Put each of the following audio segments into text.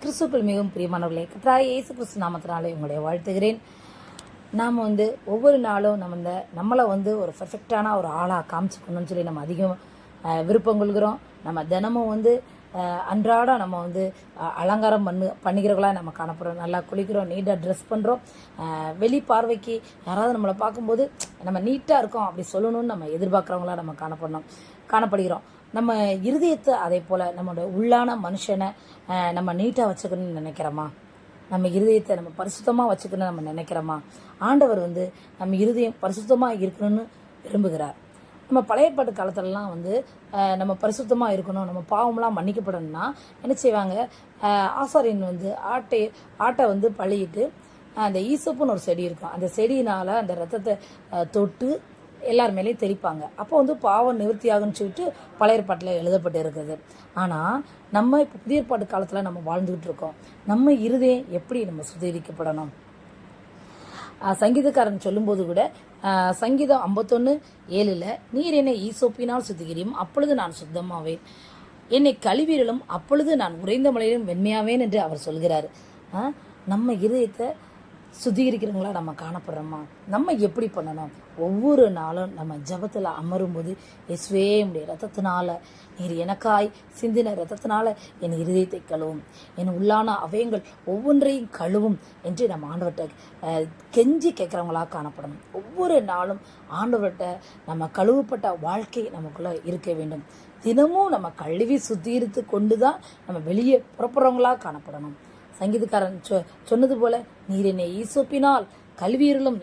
கிறிஸ்துக்கள் மிகவும் பிரியமானவர்களே, கர்த்தராகிய இயேசு கிறிஸ்து நாமத்தினாலே உங்களை வாழ்த்துகிறேன். நாம் ஒவ்வொரு நாளும் நம்மளை ஒரு பர்ஃபெக்டான ஒரு ஆளாக காமிச்சிக்கணும்னு சொல்லி நம்ம அதிகம் விருப்பம் கொள்கிறோம். நம்ம தினமும் அன்றாடம் நம்ம அலங்காரம் பண்ணிக்கிறவங்களாக நம்ம காணப்படுறோம். நல்லா குளிக்கிறோம், நீட்டாக ட்ரெஸ் பண்ணுறோம். வெளி பார்வைக்கு யாராவது நம்மளை பார்க்கும்போது நம்ம நீட்டாக இருக்கோம் அப்படி சொல்லணும்னு நம்ம எதிர்பார்க்குறவங்களாக நம்ம காணப்படுகிறோம். நம்ம இருதயத்தை அதே போல் நம்மளோட உள்ளான மனுஷனை நம்ம நீட்டாக வச்சுக்கணும்னு நினைக்கிறோமா? நம்ம இருதயத்தை நம்ம பரிசுத்தமாக வச்சுக்கணும்னு நம்ம நினைக்கிறோமா? ஆண்டவர் நம்ம இருதயம் பரிசுத்தமாக இருக்கணும்னு விரும்புகிறார். நம்ம பழைய பாட்டு காலத்துலலாம் நம்ம பரிசுத்தமாக இருக்கணும், நம்ம பாவம்லாம் மன்னிக்கப்படணும்னா என்ன செய்வாங்க? ஆசாரியன் ஆட்டை பழியிட்டு அந்த ஈசப்புன்னு ஒரு செடி இருக்கும், அந்த செடியினால் அந்த ரத்தத்தை தொட்டு எல்லார் மேலேயும் தெரிப்பாங்க. அப்போ பாவம் நிவர்த்தி ஆகுன்னு சொல்லிட்டு பழைய பாட்டில் எழுதப்பட்டு இருக்குது. ஆனால் நம்ம இப்போ புதிய பாட்டு காலத்தில் நம்ம வாழ்ந்துக்கிட்டு இருக்கோம். நம்ம இருதயம் எப்படி நம்ம சுத்திகரிக்கப்படணும்? சங்கீதக்காரன் சொல்லும்போது கூட சங்கீதம் 51:7 நீர் என்னை ஈசோப்பினால் சுத்திகரியும், அப்பொழுது நான் சுத்தமாவேன், என்னை கழுவீரலும், அப்பொழுது நான் உறைந்த மலையிலும் வெண்மையாவேன் என்று அவர் சொல்கிறார். நம்ம இருதயத்தை சுத்திகரிக்கிறவங்களா நம்ம காணப்படுறோமா? நம்ம எப்படி பண்ணணும்? ஒவ்வொரு நாளும் நம்ம ஜபத்தில் அமரும்போது, இயேசுவே உம்முடைய ரத்தத்தினால, நீர் எனக்காய் சிந்தின ரத்தத்தினால என் இருதயத்தை கழுவும், என் உள்ளான அவயங்கள் ஒவ்வொன்றையும் கழுவும் என்று நம்ம ஆண்டவர்கிட்ட கெஞ்சி கேட்குறவங்களாக காணப்படணும். ஒவ்வொரு நாளும் ஆண்டவர்கிட்ட நம்ம கழுவப்பட்ட வாழ்க்கை நமக்குள்ளே இருக்க வேண்டும். தினமும் நம்ம கழுவி சுத்திகரித்து கொண்டு தான் நம்ம வெளியே புறப்படுறவங்களாக காணப்படணும். சங்கீதக்காரன் சொன்னது போல, நீர் என்னை ஈசோப்பினால் கழுவீரலும்,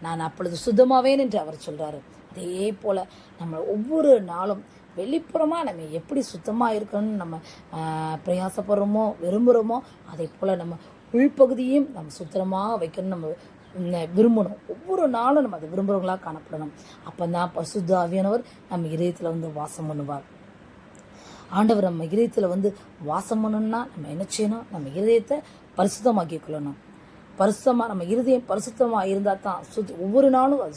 நான் அப்பொழுது சுத்தமாவேன் என்று அவர் சொல்கிறாரு. அதே போல் நம்ம ஒவ்வொரு நாளும் வெளிப்புறமாக நம்ம எப்படி சுத்தமாக இருக்கணும்னு நம்ம பிரயாசப்படுறோமோ விரும்புகிறோமோ, அதே போல் நம்ம உள்பகுதியும் நம்ம சுத்தமாக வைக்கணும்னு நம்ம விரும்பணும். ஒவ்வொரு நாளும் நம்ம அதை விரும்புகிறவங்களாக காணப்படணும். அப்போ தான் பரிசுத்த ஆவியானவர் நம்ம இதயத்தில் வாசம் பண்ணுவார். ஆண்டவர் நம்ம இதயத்தில் வாசம் பண்ணணும்னா நம்ம என்ன செய்யணும்? நம்ம இருதயத்தை பரிசுத்தமாக்கி கொள்ளணும். நம்ம இருதயம் பரிசுத்தமாக இருந்தால் தான் ஒவ்வொரு நாளும் அது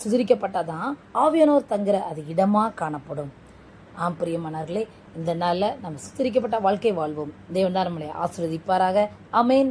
சுத்திகரிக்கப்பட்டாதான் ஆவியானவர் தங்குற அது இடமாக காணப்படும். பிரியமானவர்களே, இந்த நாளில் நம்ம சுத்திகரிக்கப்பட்ட வாழ்க்கை வாழ்வோம். தேவன் தான் நம்மளை ஆசீர்வதிப்பாராக. ஆமென்.